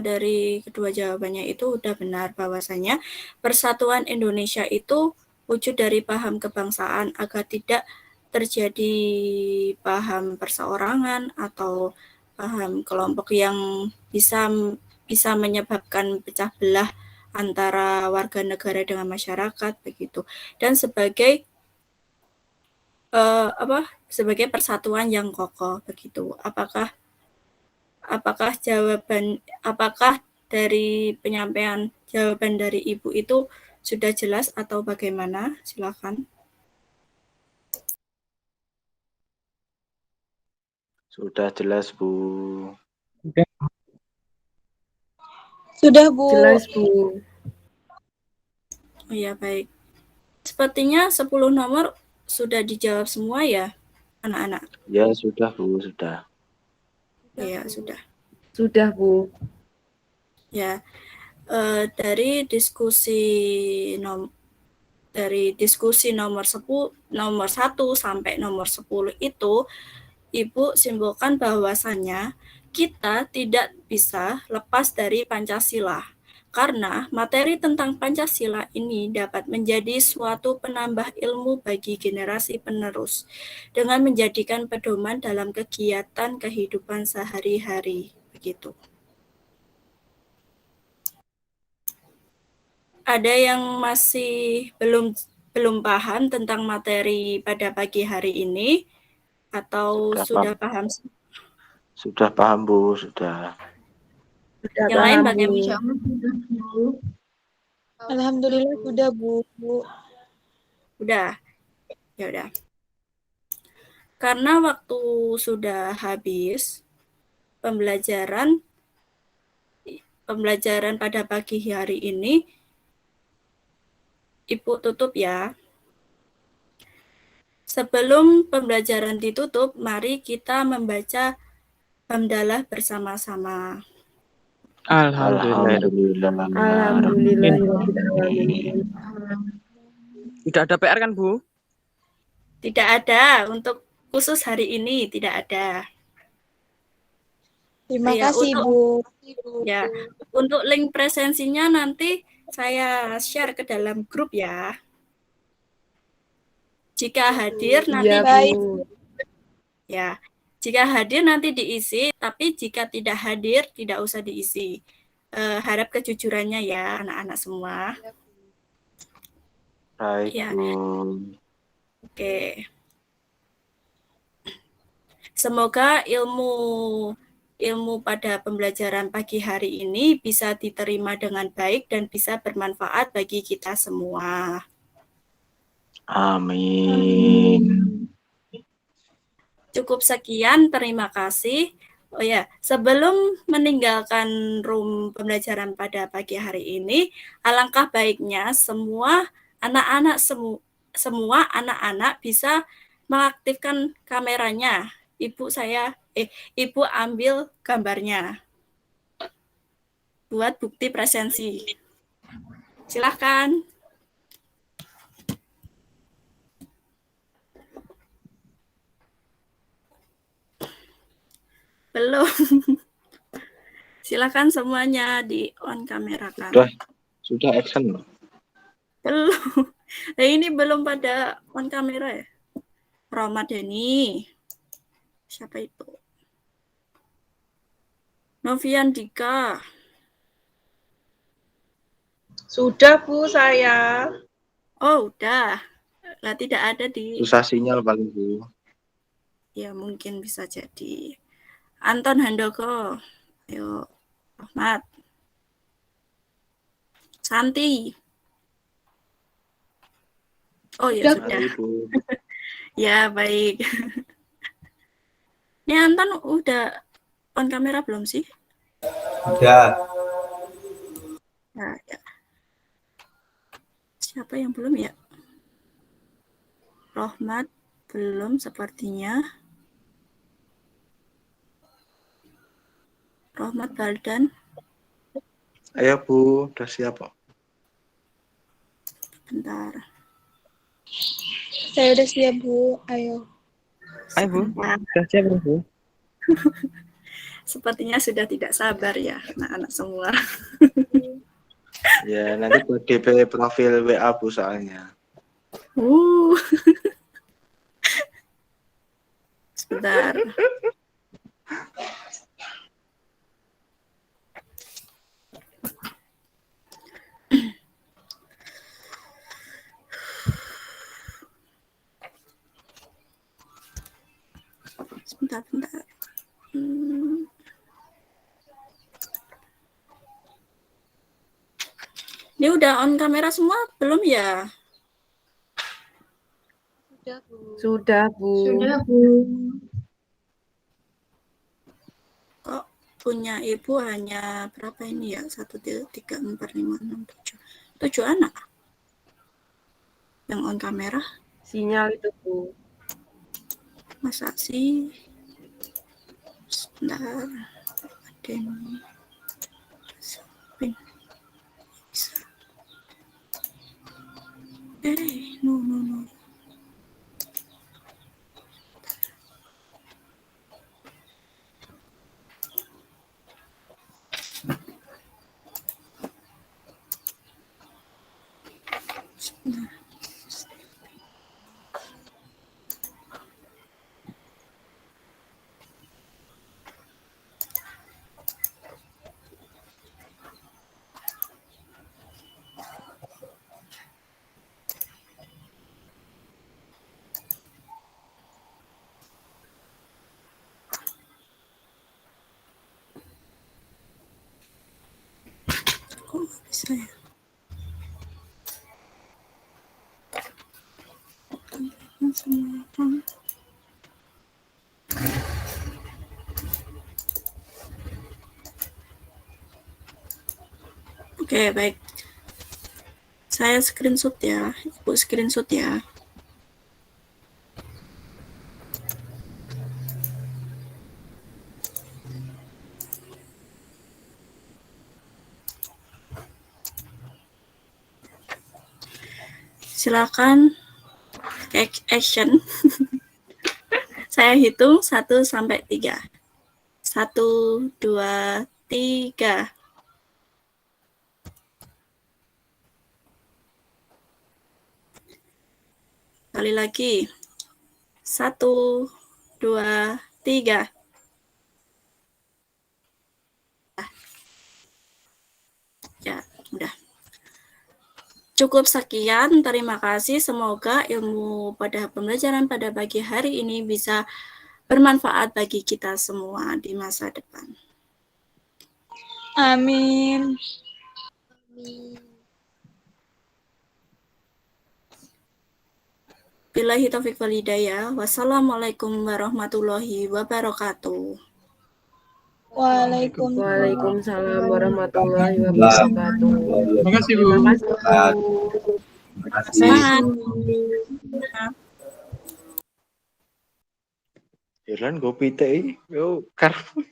dari kedua jawabannya itu udah benar bahwasanya Persatuan Indonesia itu wujud dari paham kebangsaan agar tidak terjadi paham perseorangan atau paham kelompok yang bisa menyebabkan pecah belah antara warga negara dengan masyarakat begitu, dan sebagai sebagai persatuan yang kokoh begitu. Apakah dari penyampaian jawaban dari Ibu itu sudah jelas atau bagaimana? Silakan. Sudah jelas, Bu. Sudah, Bu. Jelas, Bu. Oh ya, baik. Sepertinya 10 nomor sudah dijawab semua ya, anak-anak? Ya, sudah, Bu, sudah. Ya, sudah. Sudah, Bu. Ya, dari diskusi nomor 1 sampai nomor 10 itu, Ibu simpulkan bahwasannya kita tidak bisa lepas dari Pancasila, karena materi tentang Pancasila ini dapat menjadi suatu penambah ilmu bagi generasi penerus, dengan menjadikan pedoman dalam kegiatan kehidupan sehari-hari. Begitu. Ada yang masih belum paham tentang materi pada pagi hari ini atau sudah paham? Sudah paham, Bu, sudah. Yang lain bagaimana? Alhamdulillah sudah, Bu. Udah. Ya udah. Karena waktu sudah habis, pembelajaran pada pagi hari ini Ibu tutup ya. Sebelum pembelajaran ditutup, mari kita membaca hamdalah bersama-sama. Alhamdulillah. Alhamdulillah. Tidak ada PR kan, Bu? Tidak ada, untuk khusus hari ini tidak ada. Terima kasih, Bu. Ya, untuk link presensinya nanti saya share ke dalam grup ya. Jika hadir nanti Iya, Bu. ya. Jika hadir nanti diisi, tapi jika tidak hadir tidak usah diisi. Harap kejujurannya ya anak-anak semua. Baik, Ya. Bu. Oke. Semoga ilmu pada pembelajaran pagi hari ini bisa diterima dengan baik dan bisa bermanfaat bagi kita semua. Amin. Cukup sekian, terima kasih. Oh ya, sebelum meninggalkan room pembelajaran pada pagi hari ini, alangkah baiknya semua anak-anak bisa mengaktifkan kameranya. Ibu ambil gambarnya buat bukti presensi. Silakan. Belum. Silakan semuanya di on kamera kan. Sudah action. Belum. Nah, ini belum pada on kamera ya. Ramadhani. Siapa itu? Novian Dika. Sudah, Bu, saya. Oh, udah. Lah tidak ada di. Susah sinyal paling, Bu. Ya, mungkin bisa jadi. Anton Handoko. Ayo, Ahmad. Santi. Oh ya sudah. Ya, baik. Ini Anton udah on kamera belum sih? Udah. Nah, ya. Siapa yang belum ya? Rohmat belum sepertinya. Rohmat Baldan. Ayo, Bu. Udah siap kok. Bentar. Saya udah siap, Bu. Ayo. Ayo, Bu. Udah siap, Bu. Sepertinya sudah tidak sabar ya, anak-anak semua. Ya, nanti buat DP profil WA, Bu, soalnya. Sebentar. Sebentar. Ini udah on kamera semua belum ya? Sudah, Bu. Kok punya ibu hanya berapa ini ya? 1, 2, 3, 4, 5, 6, 7. 7 anak yang on kamera. Sinyal itu, Bu. Masa sih? Sebentar. Ada ini. No. Kok nggak bisa ya? Oke, baik. Saya screenshot ya. Ibu screenshot ya. Silakan action. Saya hitung 1 sampai 3. 1, 2, 3. Sekali lagi. 1, 2, 3. Ya, udah. Cukup sekian, terima kasih. Semoga ilmu pada pembelajaran pada pagi hari ini bisa bermanfaat bagi kita semua di masa depan. Amin. Billahi taufiq wal hidayah. Wassalamualaikum warahmatullahi wabarakatuh. Waalaikumsalam warahmatullahi wabarakatuh. Terima kasih, Bu. Terima kasih, Bu. Terima kasih. Semangat. Irlan gue pite yo karbu.